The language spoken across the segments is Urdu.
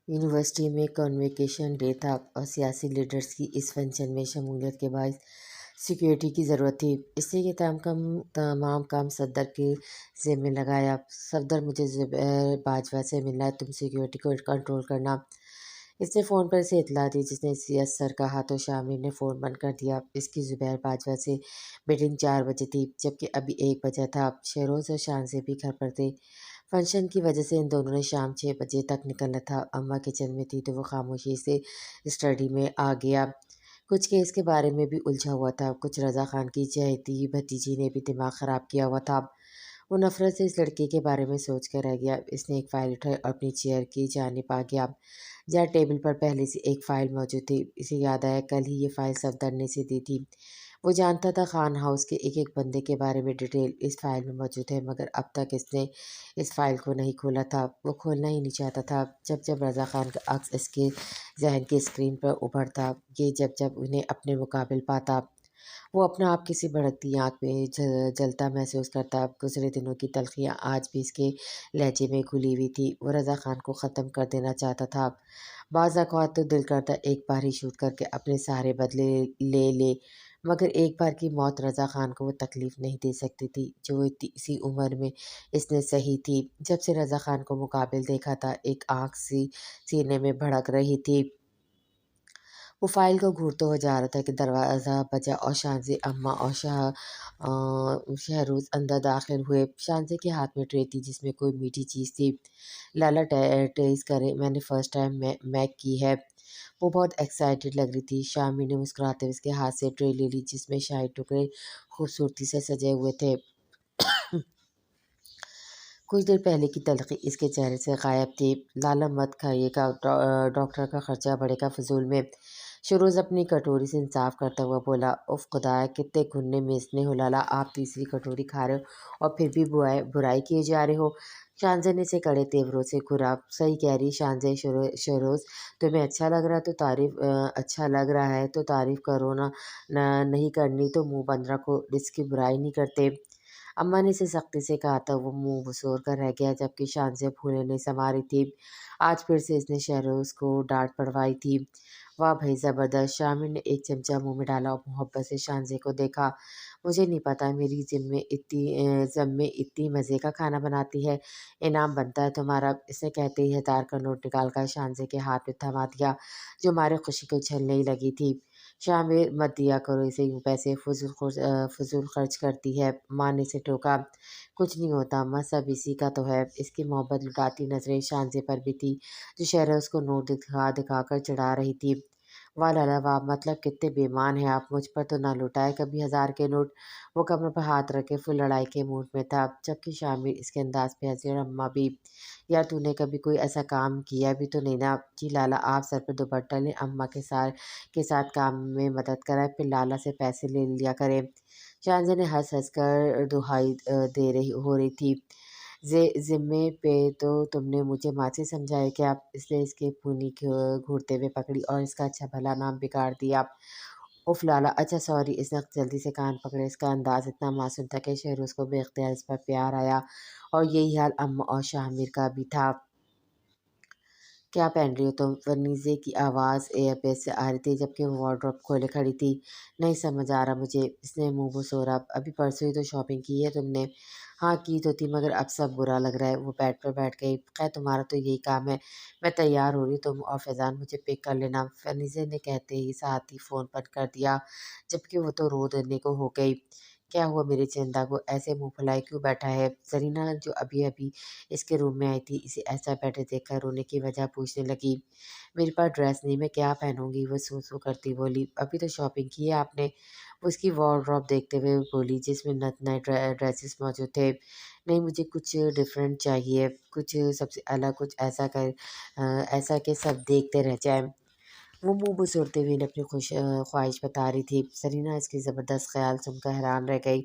یونیورسٹی میں کنووکیشن ڈے تھا اور سیاسی لیڈرز کی اس فنکشن میں شمولیت کے باعث سیکیورٹی کی ضرورت تھی، اس لیے کہ تمام کام صدر کے ذمہ لگایا۔ صفدر مجھے زبیر باجوہ سے ملنا ہے، تم سیکیورٹی کو کنٹرول کرنا۔ اس نے فون پر اسے اطلاع دی، جس نے سی ایس سر کہا تو شامر نے فون بند کر دیا۔ اس کی زبیر باجوہ سے میٹنگ 4 بجے تھی، جبکہ ابھی 1 بجا تھا۔ شہروز اور شانزے بھی گھر پر تھے۔ فنکشن کی وجہ سے ان دونوں نے شام 6 بجے تک نکلنا تھا۔ اماں کچن میں تھی تو وہ خاموشی سے اسٹڈی میں آ گیا۔ کچھ کیس کے بارے میں بھی الجھا ہوا تھا، کچھ رضا خان کی چہیتی بھتیجی نے بھی دماغ خراب کیا ہوا تھا۔ وہ نفرت سے اس لڑکی کے بارے میں سوچ کر رہ گیا۔ اس نے ایک فائل اٹھائی اور اپنی چیئر کی جانب آ گیا، جہاں ٹیبل پر پہلے سے ایک فائل موجود تھی۔ اسے یاد آیا کل ہی یہ فائل صفدر نے اسے دی تھی۔ وہ جانتا تھا خان ہاؤس کے ایک ایک بندے کے بارے میں ڈیٹیل اس فائل میں موجود ہے، مگر اب تک اس نے اس فائل کو نہیں کھولا تھا۔ وہ کھولنا ہی نہیں چاہتا تھا۔ جب جب رضا خان کا عکس اس کے ذہن کی اسکرین پر ابھرتا، یہ جب جب انہیں اپنے مقابل پاتا، وہ اپنا آپ کسی بھڑکتی آنکھ میں جلتا محسوس کرتا۔ گزرے دنوں کی تلخیاں آج بھی اس کے لہجے میں گھلی ہوئی تھی۔ وہ رضا خان کو ختم کر دینا چاہتا تھا۔ بعض اوقات تو دل کرتا ایک بار ہی شوٹ کر کے اپنے سارے بدلے لے، مگر ایک بار کی موت رضا خان کو وہ تکلیف نہیں دے سکتی تھی جو اسی عمر میں اس نے سہی تھی۔ جب سے رضا خان کو مقابل دیکھا تھا، ایک آنکھ سی سینے میں بھڑک رہی تھی۔ وہ فائل کو گھورتا ہوا جا رہا تھا کہ دروازہ بجا اور شانزے، اماں اور شہروز اندر داخل ہوئے۔ شانزے کے ہاتھ میں ٹرے تھی جس میں کوئی میٹھی چیز تھی۔ لالا ٹیسٹ کریں، میں نے فرسٹ ٹائم میک کی ہے۔ وہ بہت ایکسائٹڈ لگ رہی تھی۔ شامر نے مسکراتے ہوئے اس کے ہاتھ سے ٹرے لے لی جس میں شاہی ٹکڑے خوبصورتی سے سجے ہوئے تھے۔ کچھ دیر پہلے کی تلخی اس کے چہرے سے غائب تھی۔ لالا مت کھائیے گا، ڈاکٹر کا خرچہ بڑھے گا فضول میں۔ شروز اپنی کٹوری سے انصاف کرتا ہوا بولا، اف خدایا کتنے گھننے میسنے ہو لالا، آپ تیسری کٹوری کھا رہے ہو اور پھر بھی برائی کیے جا رہے ہو۔ شانزے نے اسے کڑے تیوروں سے گھورا۔ صحیح کہہ رہی شانزے، شہروز تمہیں اچھا لگ رہا ہے تو اچھا لگ رہا ہے تو تعریف کرو، نہیں کرنی تو منہ بند رکھو، اس کی برائی نہیں کرتے۔ اماں نے اسے سختی سے کہا تھا، وہ منہ بسور کر رہ گیا، جبکہ شانزے پھولے نہیں سما رہی تھی۔ آج پھر سے اس نے شہروز کو ڈانٹ پڑوائی تھی۔ واہ بھائی زبردست! شامر نے ایک چمچہ منہ میں ڈالا اور محبت سے شانزے کو دیکھا۔ مجھے نہیں پتا میری ضم میں اتنی مزے کا کھانا بناتی ہے، انعام بنتا ہے تمہارا۔ اس نے کہتے ہی 1000 کا نوٹ نکال کر شانزے کے ہاتھ میں تھما دیا، جو مارے خوشی کو چھلنے ہی لگی تھی۔ شامر مت دیا کرو اسے یوں پیسے، فضول خرچ کرتی ہے، ماں نے اسے ٹوکا۔ کچھ نہیں ہوتا اماں، سب اسی کا تو ہے۔ اس کی محبت لٹاتی نظریں شانزے پر بھی تھی، جو شہروز کو نوٹ دکھا دکھا کر چڑھا رہی تھی۔ واہ لالا واہ، مطلب کتنے بے ایمان ہیں آپ، مجھ پر تو نہ لٹائے کبھی 1000 کے نوٹ۔ وہ کمر پر ہاتھ رکھے فل لڑائی کے موڈ میں تھا، جبکہ شامر اس کے انداز پہ ہنسی اور اماں بھی۔ یار تو نے کبھی کوئی ایسا کام کیا بھی تو نہیں نا؟ جی لالا، آپ سر پہ دوپٹہ لیں، اماں کے ساتھ کام میں مدد کرائیں، پھر لالا سے پیسے لے لیا کریں۔ شانزے نے ہنس ہنس کر دہائی ہو رہی تھی، ذمے پہ تو تم نے مجھے ماسی سمجھا ہے کیا؟ اس نے اس کے پونی گھورتے ہوئے پکڑی اور اس کا اچھا بھلا نام بگاڑ دیا۔ اف لالا، اچھا سوری۔ اس نے جلدی سے کان پکڑے۔ اس کا انداز اتنا معصوم تھا کہ شہروز کو بے اختیار اس پر پیار آیا، اور یہی حال اماں اور شامر کا بھی تھا۔ کیا پہن رہی ہو تم؟ ورنیزے کی آواز ایئر بیس سے آ رہی تھی، جبکہ وہ وارڈروب کھولے کھڑی تھی۔ نہیں سمجھ آ رہا مجھے، اس نے منہ بسورا۔ ابھی پرسوں ہی تو شاپنگ کی ہے تم نے۔ ہاں کی تو تھی، مگر اب سب برا لگ رہا ہے۔ وہ بیڈ پر بیٹھ گئی۔ خیر تمہارا تو یہی کام ہے، میں تیار ہو رہی ہوں، تم اور فیضان مجھے پک کر لینا۔ ورنیزے نے کہتے ہی ساتھ ہی فون بند کر دیا، جبکہ وہ تو رو دینے کو ہو گئی۔ کیا ہوا میرے چندا کو ایسے منہ پھلائے کیوں بیٹھا ہے؟ زرینہ جو ابھی ابھی اس کے روم میں آئی تھی، اسے ایسا بیٹھے دیکھ کر رونے کی وجہ پوچھنے لگی۔ میرے پاس ڈریس نہیں، میں کیا پہنوں گی؟ وہ سو کرتی بولی۔ ابھی تو شاپنگ کی ہے آپ نے؟ وہ اس کی وارڈروب دیکھتے ہوئے بولی، جس میں نئے ڈریسز موجود تھے۔ نہیں، مجھے کچھ ڈفرینٹ چاہیے، کچھ سب سے الگ، کچھ ایسا کہ سب دیکھتے رہ جائیں۔ وہ منہ بسورتے ہوئے اپنی خواہش بتا رہی تھی۔ زرینہ اس کی زبردست خیال سن کر حیران رہ گئی،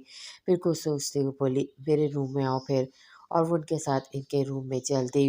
پھر کچھ سوچتے ہوئے بولی، میرے روم میں آؤ پھر۔ اور وہ ان کے ساتھ ان کے روم میں چل دی۔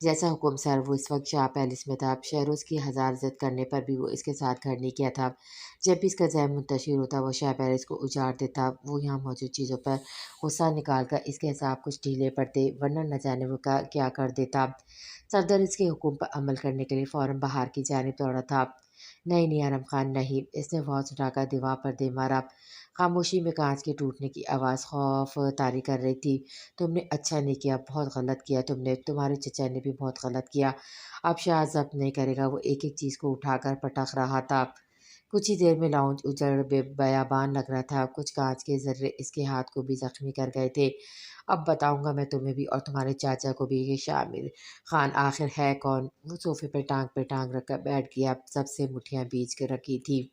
جیسا حکم سر۔ وہ اس وقت شاہ پیلس میں تھا۔ شہروز کی ہزار ضد کرنے پر بھی وہ اس کے ساتھ گھر نہیں کیا تھا۔ جب بھی اس کا ذہن منتشر ہوتا وہ شاہ پیلس کو اجاڑ دیتا۔ وہ یہاں موجود چیزوں پر غصہ نکال کر اس کے حساب کچھ ڈھیلے پڑتے، ورنہ نہ جانے وہ کیا کر دیتا۔ صفدر اس کے حکم پر عمل کرنے کے لیے فوراً باہر کی جانب دوڑا تھا۔ نہیں نہیں ارم خان نہیں، اس نے فوج اٹھا کر دیوار پر دے مارا۔ خاموشی میں کانچ کے ٹوٹنے کی آواز خوف طاری کر رہی تھی۔ تم نے اچھا نہیں کیا، بہت غلط کیا تم نے، تمہارے چچا نے بھی بہت غلط کیا۔ اب شاہ ضبط نہیں کرے گا۔ وہ ایک ایک چیز کو اٹھا کر پٹخ رہا تھا۔ کچھ ہی دیر میں لاؤنج اجڑ بیابان لگ رہا تھا۔ کچھ کانچ کے ذرے اس کے ہاتھ کو بھی زخمی کر گئے تھے۔ اب بتاؤں گا میں تمہیں بھی اور تمہارے چاچا کو بھی کہ شامل خان آخر ہے کون۔ وہ صوفے پہ ٹانگ رکھ کر بیٹھ گیا۔ سب سے مٹھیاں بیچ کے رکھی تھی۔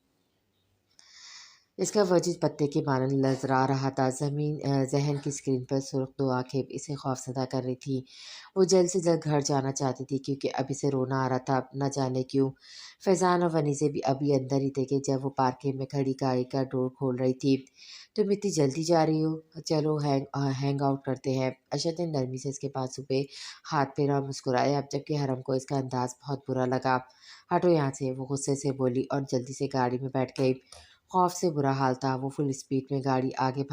اس کا وجود پتے کے مانند لرزا رہا تھا۔ ذہن کی اسکرین پر سرخ دو آنکھیں اسے خوفزدہ کر رہی تھیں۔ وہ جلد سے جلد گھر جانا چاہتی تھی کیونکہ اب اسے رونا آ رہا تھا، نہ جانے کیوں۔ فیضان اور ونیسے بھی ابھی اندر ہی تھے کہ جب وہ پارکنگ میں کھڑی گاڑی کا ڈور کھول رہی تھی۔ تم اتنی جلدی جا رہی ہو؟ چلو ہینگ آؤٹ کرتے ہیں۔ ارشد نے نرمی سے اس کے پاس پہ ہاتھ پھیرا اور مسکرایا، جبکہ حرم کو اس کا انداز بہت برا لگا۔ ہٹو یہاں سے، وہ غصے سے بولی اور جلدی سے گاڑی میں بیٹھ گئی۔ خوف سے برا حال تھا۔ وہ فل اسپیڈ میں گاڑی آگے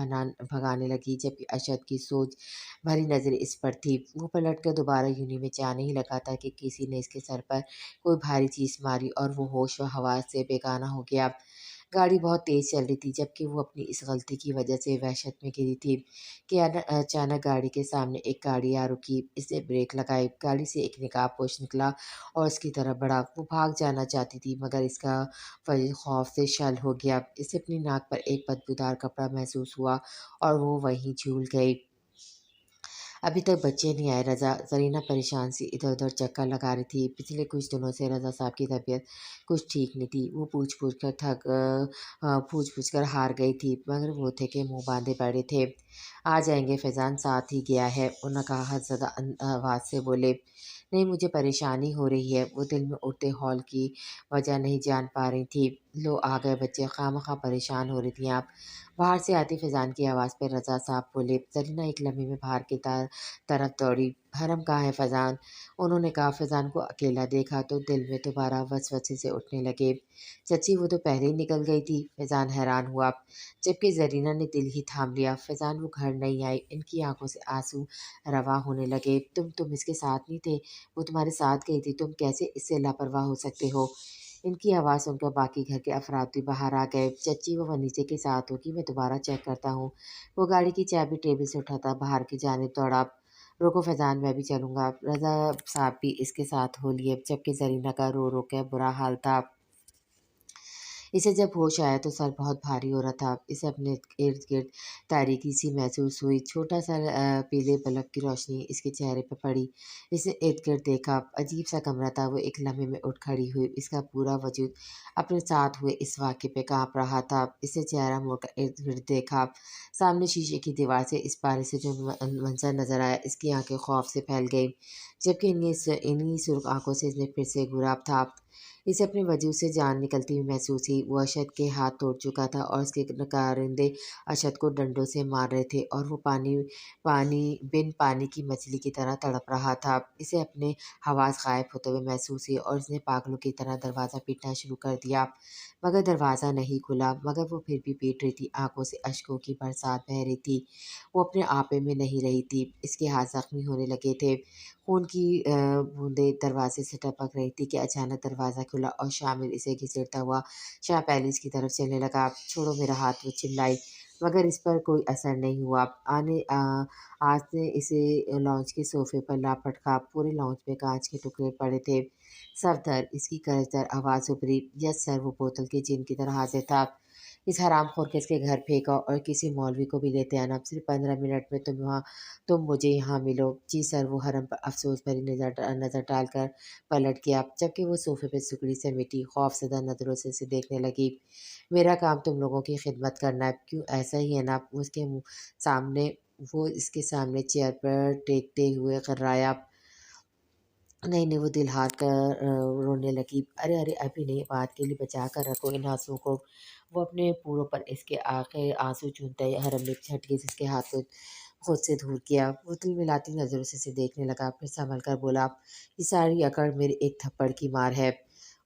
بھگانے لگی، جبکہ ارشد کی سوچ بھری نظریں اس پر تھی۔ وہ پلٹ کر دوبارہ یونہی میں جانے ہی لگا تھا کہ کسی نے اس کے سر پر کوئی بھاری چیز ماری اور وہ ہوش و حواس سے بیگانہ ہو گیا۔ گاڑی بہت تیز چل رہی تھی، جبکہ وہ اپنی اس غلطی کی وجہ سے وحشت میں گری تھی کہ اچانک گاڑی کے سامنے ایک گاڑی آ رکی۔ اس نے بریک لگائی، گاڑی سے ایک نقاب پوش نکلا اور اس کی طرف بڑھا۔ وہ بھاگ جانا چاہتی تھی مگر اس کا وجود خوف سے شل ہو گیا۔ اسے اپنی ناک پر ایک بدبودار کپڑا محسوس ہوا اور وہ وہیں جھول گئی۔ ابھی تک بچے نہیں آئے رضا؟ زرینہ پریشان سی ادھر ادھر چکر لگا رہی تھی۔ پچھلے کچھ دنوں سے رضا صاحب کی طبیعت کچھ ٹھیک نہیں تھی۔ وہ پوچھ پوچھ کر ہار گئی تھی مگر وہ تھے کہ منہ باندھے بیٹھے تھے۔ آ جائیں گے، فیضان ساتھ ہی گیا ہے، انہوں نے کہا زدہ آواز سے بولے۔ نہیں مجھے پریشانی ہو رہی ہے۔ وہ دل میں اٹھتے ہول کی وجہ نہیں جان پا رہی تھی۔ لو آ گئے بچے، خواہ پریشان ہو رہی تھیں آپ۔ باہر سے آتی فیضان کی آواز پہ رضا صاحب بولے۔ زرینہ ایک لمحے میں باہر کی طرف دوڑی۔ حرم کہاں ہے فیضان؟ انہوں نے کہا۔ فیضان کو اکیلا دیکھا تو دل میں دوبارہ وسوسے سے اٹھنے لگے۔ چچی وہ تو پہلے ہی نکل گئی تھی۔ فیضان حیران ہوا، جبکہ زرینہ نے دل ہی تھام لیا۔ فیضان وہ گھر نہیں آئی۔ ان کی آنکھوں سے آنسو رواں ہونے لگے۔ تم اس کے ساتھ نہیں تھے؟ وہ تمہارے ساتھ گئی تھی، تم کیسے اس سے لاپرواہ ہو سکتے ہو؟ ان کی آواز سن کر باقی گھر کے افراد بھی باہر آ گئے۔ چچی وہ ونیسے کے ساتھ ہوگی، میں دوبارہ چیک کرتا ہوں۔ وہ گاڑی کی چابی ٹیبل سے اٹھاتا باہر کی جانب دوڑا۔ رکو فیضان، میں بھی چلوں گا۔ رضا صاحب بھی اس کے ساتھ ہو لیے، جبکہ زرینہ کا رو رو کے برا حال تھا۔ اسے جب ہوش آیا تو سر بہت بھاری ہو رہا تھا۔ اسے اپنے ارد گرد تاریکی سی محسوس ہوئی۔ چھوٹا سا پیلے بلب کی روشنی اس کے چہرے پہ پڑی۔ اس نے ارد گرد دیکھا، عجیب سا کمرہ تھا۔ وہ ایک لمحے میں اٹھ کھڑی ہوئی۔ اس کا پورا وجود اپنے ساتھ ہوئے اس واقعے پہ کانپ رہا تھا۔ اس نے چہرہ موڑ کر ارد گرد دیکھا۔ سامنے شیشے کی دیوار سے اس پارے سے جو منظر نظر آیا، اس کی آنکھیں خوف سے پھیل گئیں، جبکہ انہی سرخ آنکھوں سے اس نے پھر سے گھورا تھا۔ اسے اپنے وجود سے جان نکلتی ہوئی محسوس ہوئی۔ وہ ارشد کے ہاتھ توڑ چکا تھا اور اس کے کارندے ارشد کو ڈنڈوں سے مار رہے تھے اور وہ بن پانی کی مچھلی کی طرح تڑپ رہا تھا۔ اسے اپنے حواس غائب ہوتے ہوئے محسوس ہوئے اور اس نے پاگلوں کی طرح دروازہ پیٹنا شروع کر دیا، مگر دروازہ نہیں کھلا۔ مگر وہ پھر بھی پیٹ رہی تھی۔ آنکھوں سے اشکوں کی برسات بہہ رہی تھی۔ وہ اپنے آپے میں نہیں رہی تھی۔ اس کے ہاتھ زخمی ہونے لگے تھے۔ خون کی بوندیں دروازے سے ٹپک رہی تھی کہ اچانک دروازہ کھلا اور شامل اسے گھسیٹتا ہوا شاہ پیلس کی طرف چلنے لگا۔ چھوڑو میرا ہاتھ، وہ چلائی، مگر اس پر کوئی اثر نہیں ہوا۔ آج نے اسے لاؤنج کے صوفے پر لا پٹکا۔ پورے لاؤنج میں کانچ کے ٹکڑے پڑے تھے۔ صفدر، اس کی کرچدار آواز ابھری۔ یس سر، وہ بوتل کے جن کی طرح حاضر تھا۔ اس حرام خور کو اس کے گھر پھینکو اور کسی مولوی کو بھی لیتے آنا۔ صرف 15 منٹ میں تم مجھے یہاں ملو۔ جی سر۔ وہ حرم پر افسوس بھری نظر ڈال کر پلٹ گیا، جبکہ وہ صوفے پہ سکڑی سمیٹی خوف زدہ نظروں سے اسے دیکھنے لگی۔ میرا کام تم لوگوں کی خدمت کرنا ہے، کیوں ایسا ہی ہے نا؟ وہ اس کے سامنے چیئر پر ٹیکتے ہوئے خررایا۔ نہیں نہیں، وہ دل ہار کر رونے لگی۔ ارے ارے ابھی نہیں، بعد کے لیے بچا کر رکھو ان آنسوؤں کو۔ وہ اپنے پوروں پر اس کے آنسو چونتے حرم میں جھٹکے سے اس کے ہاتھ کو خود سے دور کیا۔ وہ دل ملاتی نظروں سے اسے دیکھنے لگا، پھر سنبھل کر بولا، یہ ساری اکڑ میرے ایک تھپڑ کی مار ہے۔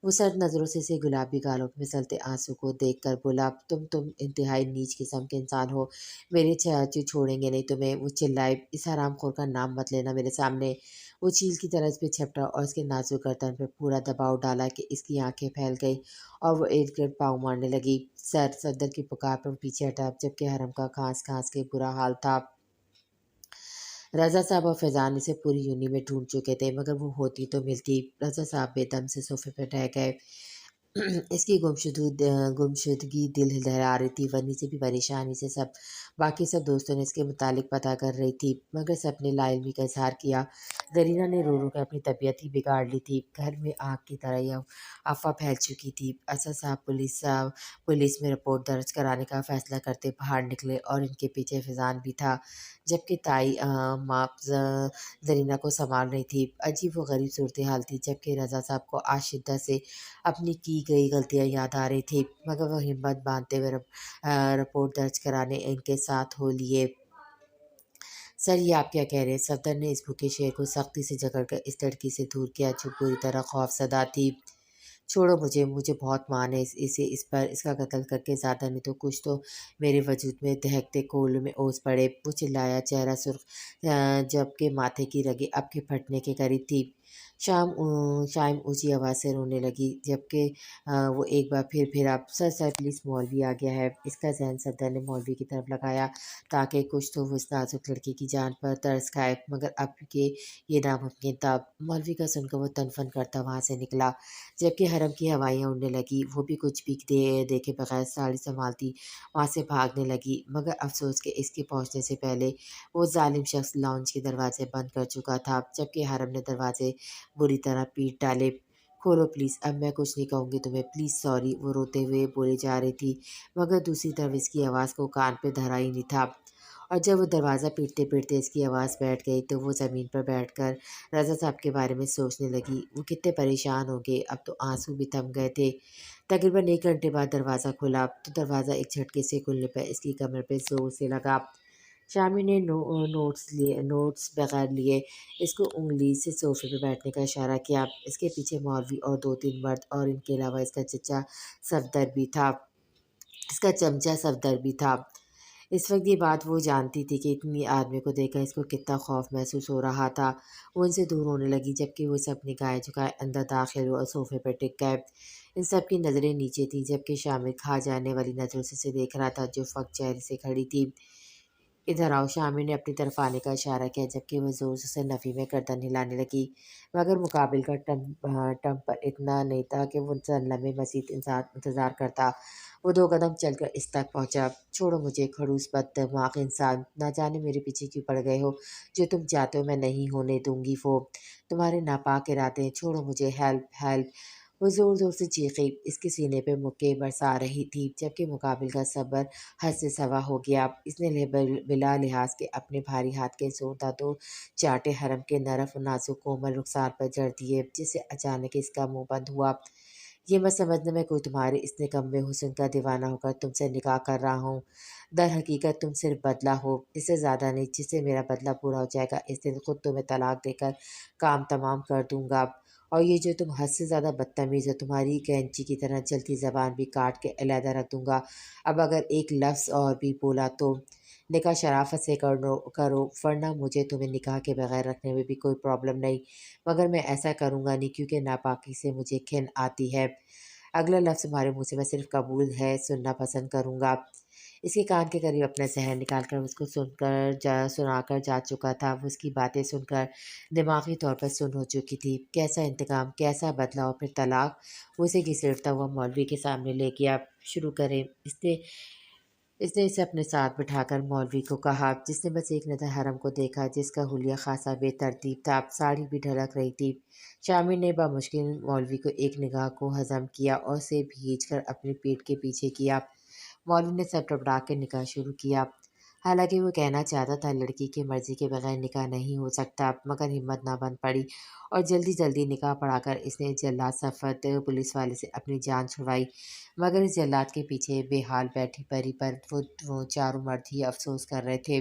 وہ سرد نظروں سے اسے گلابی گالوں پہ پھسلتے آنسو کو دیکھ کر بولا، تم انتہائی نیچ قسم کے انسان ہو، میرے چاچو چھوڑیں گے نہیں تمہیں۔ وہ چلائے، اس حرام خور کا نام مت لینا میرے سامنے۔ وہ چیل کی طرح اس پہ جھپٹا اور اس کے نازک گردن پہ پورا دباؤ ڈالا کہ اس کی آنکھیں پھیل گئی اور وہ ارد گرد پاؤں مارنے لگی۔ صدر کی پکار پر وہ پیچھے ہٹا، جبکہ حرم کا کھانس کھانس کے برا حال تھا۔ رضا صاحب اور فیضان اسے پوری یونی میں ڈھونڈ چکے تھے، مگر وہ ہوتی تو ملتی۔ رضا صاحب بے دم سے صوفے پہ ڈہ گئے۔ اس کی گمشدگی دل دہلا رہی تھی، ورنی سے بھی پریشانی سے باقی سب دوستوں نے اس کے متعلق پتہ کر رہی تھی، مگر سب نے لا علمی کا اظہار کیا۔ زرینہ نے رو رو کے اپنی طبیعت ہی بگاڑ لی تھی، گھر میں آگ کی طرح یہ افواہ پھیل چکی تھی۔ اسد صاحب پولیس میں رپورٹ درج کرانے کا فیصلہ کرتے باہر نکلے اور ان کے پیچھے فیضان بھی تھا، جبکہ تائی ماں زرینہ کو سنبھال رہی تھی۔ عجیب و غریب صورتحال تھی، جبکہ رضا صاحب کو آج شدت سے اپنی کی گئی غلطیاں یاد آ رہی تھی، مگر وہ ہمت باندھتے ہوئے رپورٹ درج کرانے ان کے ساتھ ہو لیے۔ سر یہ آپ کیا کہہ رہے ہیں؟ صفدر نے اس بھوکے شیر کو سختی سے جکڑ کر اس لڑکی سے دور کیا جو پوری طرح خوف زدہ تھی۔ چھوڑو مجھے بہت مان ہے اس کا قتل کر کے، زیادہ نہیں تو کچھ تو میرے وجود میں دہکتے کولوں میں اوس پڑے۔ وہ چلایا، چہرہ سرخ جبکہ ماتھے کی رگیں اب کے پھٹنے کے قریب تھی۔ شائم اونچی آواز سے رونے لگی، جبکہ وہ ایک بار پھر پھرا، سر پلیز مولوی آ گیا ہے۔ اس کا ذہن صفدر نے مولوی کی طرف لگایا تاکہ کچھ تو وہ اس نازک لڑکی کی جان پر ترس کھائے، مگر اب کہ یہ ناممکن تھا۔ مولوی کا سن کر وہ تنفن کرتا وہاں سے نکلا، جبکہ حرم کی ہوائیاں اڑنے لگی۔ وہ بھی کچھ بھی دیکھے بغیر ساڑی سنبھالتی وہاں سے بھاگنے لگی، مگر افسوس کہ اس کے پہنچنے سے پہلے وہ ظالم شخص لاؤنج کے دروازے بند کر چکا تھا، جبکہ حرم نے دروازے بری طرح پیٹ ڈالے۔ کھولو پلیز، اب میں کچھ نہیں کہوں گی تمہیں، پلیز سوری، وہ روتے ہوئے بولے جا رہی تھی، مگر دوسری طرف اس کی آواز کو کان پہ دھرا ہی نہیں تھا۔ اور جب وہ دروازہ پیٹتے پیٹتے اس کی آواز بیٹھ گئی تو وہ زمین پر بیٹھ کر رضا صاحب کے بارے میں سوچنے لگی۔ وہ کتنے پریشان ہو گئے، اب تو آنسو بھی تھم گئے تھے۔ تقریباً 1 گھنٹے بعد دروازہ کھلا تو دروازہ ایک جھٹکے سے کھلنے پر اس کی کمر پہ زور سے لگا۔ شامی نے نوٹس بغیر لیے اس کو انگلی سے صوفے پہ بیٹھنے کا اشارہ کیا۔ اس کے پیچھے مولوی اور 2 3 مرد اور ان کے علاوہ اس کا چمچا صفدر بھی تھا۔ اس وقت یہ بات وہ جانتی تھی کہ اتنی آدمی کو دیکھ کر اس کو کتنا خوف محسوس ہو رہا تھا۔ وہ ان سے دور ہونے لگی، جبکہ وہ سب نگاہیں جھکائے اندر داخل ہوئے اور صوفے پہ ٹک گئے۔ ان سب کی نظریں نیچے تھیں، جبکہ شامل کھا جانے والی نظروں سے اسے دیکھ رہا تھا جو فقط چہرے سے کھڑی تھی۔ ادھر آؤ، شامی نے اپنی طرف آنے کا اشارہ کیا، جبکہ وہ زور سے اسے نفی میں گردن ہلانے لگی، مگر مقابل کا ٹمپر اتنا نہیں تھا کہ وہ چند لمحے مزید انتظار کرتا۔ وہ 2 قدم چل کر اس تک پہنچا۔ چھوڑو مجھے، کھڑوس بد دماغ انسان، نہ جانے میرے پیچھے کیوں پڑ گئے ہو؟ جو تم چاہتے ہو میں نہیں ہونے دوں گی، وہ تمہارے ناپاک ارادے ہیں، چھوڑو مجھے، ہیلپ ہیلپ۔ وہ زور زور سے چیخی، اس کے سینے پہ مکے برسا رہی تھی، جبکہ مقابل کا صبر حد سے سوا ہو گیا۔ اس نے بلا لحاظ کے اپنے بھاری ہاتھ کے زوردار 2 چاٹے حرم کے نرم نازک کومل رخسار پر جڑ دیے، جس سے اچانک اس کا منہ بند ہوا۔ یہ مت سمجھنا میں کوئی تمہارے اس نکمے حسن کا دیوانہ ہو کر تم سے نکاح کر رہا ہوں، در حقیقت تم صرف بدلہ ہو، اس سے زیادہ نہیں۔ جس سے میرا بدلہ پورا ہو جائے گا اس دن خود تمہیں طلاق دے کر کام تمام کر دوں گا، اور یہ جو تم حد سے زیادہ بدتمیز ہو، تمہاری کینچی کی طرح چلتی زبان بھی کاٹ کے علیحدہ رکھ دوں گا۔ اب اگر ایک لفظ اور بھی بولا تو نکاح شرافت سے کرو، ورنہ مجھے تمہیں نکاح کے بغیر رکھنے میں بھی کوئی پرابلم نہیں، مگر میں ایسا کروں گا نہیں، کیونکہ ناپاکی سے مجھے گھن آتی ہے۔ اگلا لفظ تمہارے منہ سے میں صرف قبول ہے سننا پسند کروں گا۔ اس کے کان کے قریب اپنا ذہن نکال کر اس کو سنا کر جا چکا تھا۔ وہ اس کی باتیں سن کر دماغی طور پر سن ہو چکی تھی۔ کیسا انتقام، کیسا بدلہ اور پھر طلاق۔ وہ اسے گھسیٹتا ہوا مولوی کے سامنے لے گیا۔ شروع کریں۔ اس نے اسے اپنے ساتھ بٹھا کر مولوی کو کہا، جس نے بس ایک نظر حرم کو دیکھا، جس کا حلیہ خاصا بے ترتیب تھا، ساڑی بھی ڈھلک رہی تھی۔ شامی نے بمشکل مولوی کو ایک نگاہ کو ہضم کیا اور اسے بھیج کر اپنی پیٹھ کے پیچھے کیا۔ مولوی نے سر ٹکرا کے نکاح شروع کیا۔ حالانکہ وہ کہنا چاہتا تھا لڑکی کی مرضی کے بغیر نکاح نہیں ہو سکتا، مگر ہمت نہ بن پڑی اور جلدی نکاح پڑھا کر اس نے جلاد صفت پولیس والے سے اپنی جان چھڑوائی۔ مگر اس جلاد کے پیچھے بے حال بیٹھی پری پر وہ 4 مرد ہی افسوس کر رہے تھے۔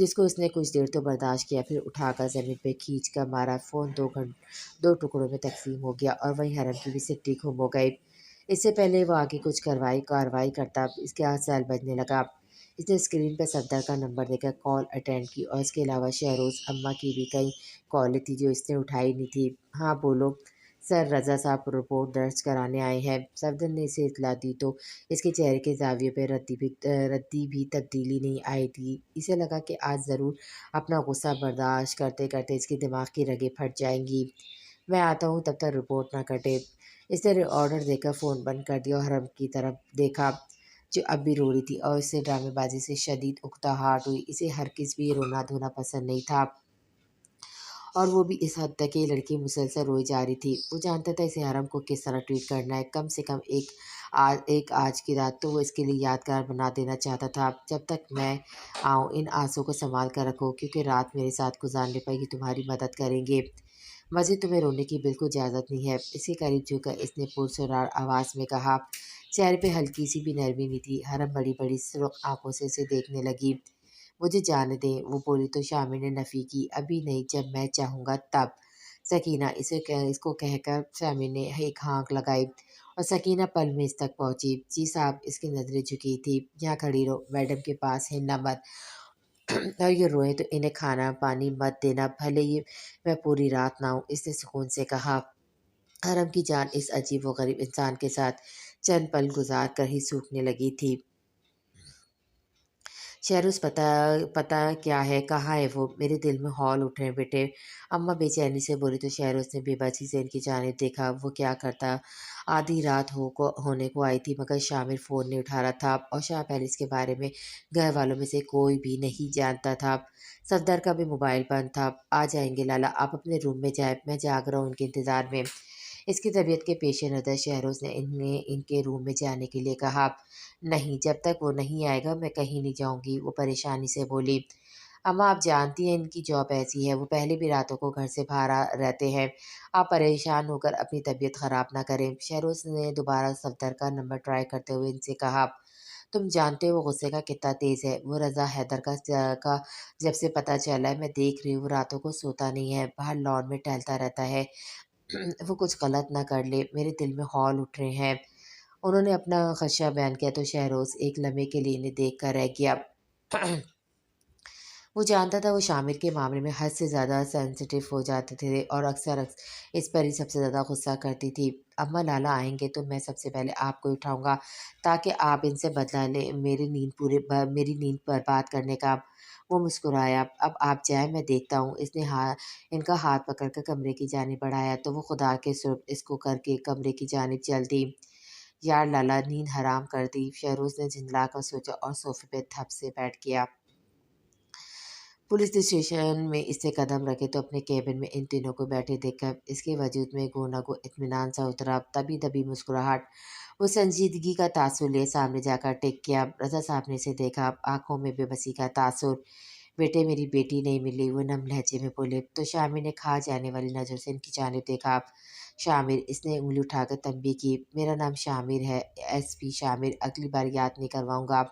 جس کو اس نے کچھ دیر تو برداشت کیا، پھر اٹھا کر زمین پہ کھینچ کر مارا۔ فون دو ٹکڑوں میں تقسیم ہو گیا اور وہیں حرم کی بھی سٹی گم ہو گئی۔ اس سے پہلے وہ آگے کچھ کارروائی کرتا اس کے ہاتھ سیل بجنے لگا۔ اس نے اسکرین پہ صفدر کا نمبر دیکھا، کال اٹینڈ کی اور اس کے علاوہ شہروز اماں کی بھی کئی کالیں تھی جو اس نے اٹھائی نہیں تھی۔ ہاں بولو سر، رضا صاحب رپورٹ درج کرانے آئے ہیں۔ صفدر نے اسے اطلاع دی تو اس کے چہرے کے زاویے پہ ردی بھی تبدیلی نہیں آئی تھی۔ اسے لگا کہ آج ضرور اپنا غصہ برداشت کرتے کرتے اس کے دماغ کی رگیں پھٹ جائیں گی۔ میں آتا ہوں، تب تک رپورٹ نہ کٹے۔ اس نے آرڈر دے کر فون بند کر دیا اور حرم کی طرف دیکھا جو اب بھی رو رہی تھی، اور اس سے ڈرامے بازی سے شدید اکتاہٹ ہوئی۔ اسے ہرگز بھی رونا دھونا پسند نہیں تھا، اور وہ بھی اس حد تک کہ یہ لڑکی مسلسل روئی جا رہی تھی۔ وہ جانتا تھا اسے حرم کو کس طرح ٹریٹ کرنا ہے، کم سے کم ایک آج کی رات تو وہ اس کے لیے یادگار بنا دینا چاہتا تھا۔ جب تک میں آؤں ان آنسوں کو سنبھال کر رکھو، کیونکہ رات میرے ساتھ گزارنے پر یہ تمہاری مدد کریں گے۔ مزید تمہیں رونے کی بالکل اجازت نہیں ہے۔ اس کے قریب جھک کر اس نے پرسرار آواز میں کہا۔ چہرے پہ ہلکی سی بھی نرمی نہیں تھی۔ حرم بڑی بڑی سرخ آنکھوں سے اسے دیکھنے لگی۔ مجھے جانے دیں، وہ بولی تو شامر نے نفی کی۔ ابھی نہیں، جب میں چاہوں گا تب۔ سکینہ، اس کو کہہ کر شامر نے ایک ہانک لگائی اور سکینہ پل میں اس تک پہنچی۔ جی صاحب، اس کی نظریں جھکی تھی۔ یہاں کھڑی رہو، میڈم کے پاس ہلنا مت، اور یہ روئیں تو انہیں کھانا پانی مت دینا، بھلے ہی میں پوری رات نہ آؤں، اس نے سکون سے کہا۔ حرم کی جان اس عجیب و غریب انسان کے ساتھ چند پل گزار کر ہی سوکھنے لگی تھی۔ شہروز، پتہ کیا ہے، کہاں ہے وہ؟ میرے دل میں ہول اٹھ رہے ہیں بیٹے، اماں بے چینی سے بولی تو شہروز نے بے بسی سے ان کی جانب دیکھا۔ وہ کیا کرتا، آدھی رات ہونے کو آئی تھی مگر شامر فون نہیں اٹھا رہا تھا، اور شاہ پیلس کے بارے میں گھر والوں میں سے کوئی بھی نہیں جانتا تھا۔ صفدر کا بھی موبائل بند تھا۔ آ جائیں گے لالا، آپ اپنے روم میں جائیں، میں جاگ رہا ہوں ان کے انتظار میں۔ اس کی طبیعت کے پیش نظر شہروز نے انہیں ان کے روم میں جانے کے لیے کہا۔ نہیں، جب تک وہ نہیں آئے گا میں کہیں نہیں جاؤں گی، وہ پریشانی سے بولی۔ اماں، آپ جانتی ہیں ان کی جاب ایسی ہے، وہ پہلے بھی راتوں کو گھر سے باہر رہتے ہیں، آپ پریشان ہو کر اپنی طبیعت خراب نہ کریں۔ شہروز نے دوبارہ صفدر کا نمبر ٹرائی کرتے ہوئے ان سے کہا۔ تم جانتے ہو وہ غصے کا کتنا تیز ہے، وہ رضا حیدر کا جب سے پتہ چلا ہے میں دیکھ رہی ہوں وہ راتوں کو سوتا نہیں ہے، باہر لان میں ٹہلتا رہتا ہے، وہ کچھ غلط نہ کر لے، میرے دل میں ہول اٹھ رہے ہیں۔ انہوں نے اپنا خدشہ بیان کیا تو شہروز ایک لمحے کے لیے انہیں دیکھ کر رہ گیا۔ وہ جانتا تھا وہ شامر کے معاملے میں حد سے زیادہ سینسیٹیو ہو جاتے تھے اور اکثر اس پر ہی سب سے زیادہ غصہ کرتی تھی۔ اماں، لالا آئیں گے تو میں سب سے پہلے آپ کو اٹھاؤں گا تاکہ آپ ان سے بدلہ لیں میری نیند برباد کرنے کا۔ وہ مسکرایا۔ اب آپ جائیں، میں دیکھتا ہوں۔ اس نے ان کا ہاتھ پکڑ کر کمرے کی جانب بڑھایا تو وہ خدا کے سرب اس کو کر کے کمرے کی جانب چل دی۔ یار لالا، نیند حرام کر دی، شہروز نے جھنجلا کر سوچا اور صوفے پہ دھپ سے بیٹھ گیا۔ پولیس اسٹیشن میں اس نے قدم رکھے تو اپنے کیبن میں ان تینوں کو بیٹھے دیکھ کر اس کے وجود میں گو نہ گو اطمینان سا اترا۔ تبھی دبی مسکراہٹ وہ سنجیدگی کا تاثر لے سامنے جا کر ٹک گیا۔ رضا صاحب نے اسے دیکھا، آنکھوں میں بے بسی کا تاثر۔ بیٹے، میری بیٹی نہیں ملی، وہ نم لہجے میں بولے تو شامر نے کھا جانے والی نظر سے ان کی جانب دیکھا۔ شامر، اس نے انگلی اٹھا کر تنبیہ کی۔ میرا نام شامر ہے، ایس پی شامر، اگلی بار یاد نہیں کرواؤں گا۔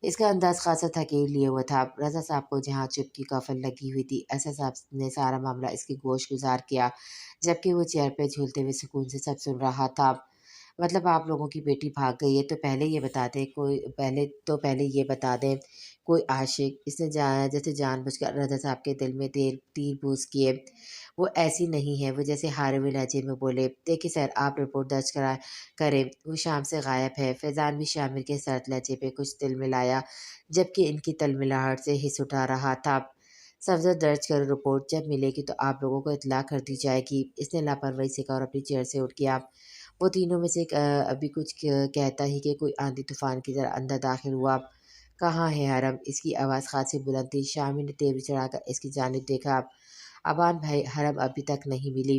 اس کا انداز خاصا تھکیل لیے ہوا تھا۔ رضا صاحب کو جہاں چپ کی کفن لگی ہوئی تھی، ایسا صاحب نے سارا معاملہ اس کی گوش گزار کیا، جبکہ وہ چیئر پہ جھولتے ہوئے سکون سے سب سن رہا تھا۔ مطلب آپ لوگوں کی بیٹی بھاگ گئی ہے، تو پہلے یہ بتا دیں کوئی عاشق، اس نے جیسے جان بوجھ کر رضا صاحب کے دل میں تیر بوس کیے۔ وہ ایسی نہیں ہے، وہ جیسے ہارے ہوئے لہجے میں بولے۔ دیکھیے سر، آپ رپورٹ درج کریں، وہ شام سے غائب ہے۔ فیضان بھی شامر کے سرد لہجے پہ کچھ تل ملایا، جبکہ ان کی تلملاہٹ سے حس اٹھا رہا تھا۔ صفدر، درج کرو رپورٹ، جب ملے گی تو آپ لوگوں کو اطلاع کر دی جائے گی، اس نے لاپرواہی سے کہا اور اپنی چیئر سے اٹھ گیا۔ وہ تینوں میں سے ابھی کچھ کہتا ہی کہ کوئی آندھی طوفان کی طرح اندر داخل ہوا۔ کہاں ہے حرم؟ اس کی آواز خاصی بلند تھی۔ شامر نے تیوری چڑھا کر اس کی جانب دیکھا۔ ابان بھائی، حرم ابھی تک نہیں ملی،